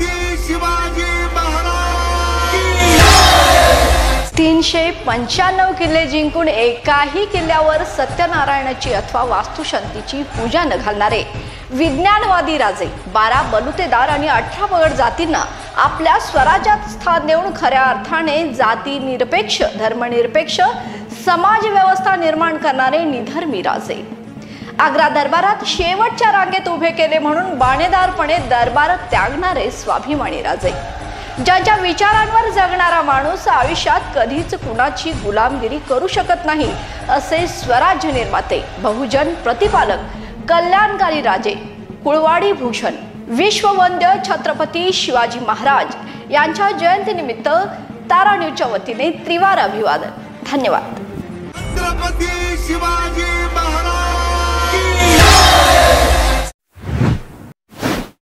छत्रपती शिवाजी महाराज 395 किल्ले जिंकून एकाही किल्ल्यावर सत्यनारायणाची अथवा वास्तुशांतीची पूजा न घालणारे विज्ञानवादी राजे 12 बलुतेदार आणि 18 पगड जातींना आपल्या स्वराज्यात स्थान देऊन खऱ्या अर्थाने जाती निरपेक्ष धर्मनिरपेक्ष समाज व्यवस्था निर्माण करणारे निधर्मी राजे आग्रा दरबारात शेवटच्या रांगेत उभे केले म्हणून बाणेदारपणे दरबार त्यागणारे स्वाभिमानी राजे ज्यांच्या विचारांवर जगणारा माणूस आयुष्यात कधीच कुणाची गुलामगिरी करू शकत नाही असे स्वराज्य निर्माते बहुजन प्रतिपालक कल्याणकारी राजे कुळवाडी भूषण विश्ववंद्य छत्रपती शिवाजी महाराज यांच्या जयंतीनिमित्त तारा न्यूजच्या वतीने त्रिवार अभिवादन। धन्यवाद। छत्रपती शिवाजी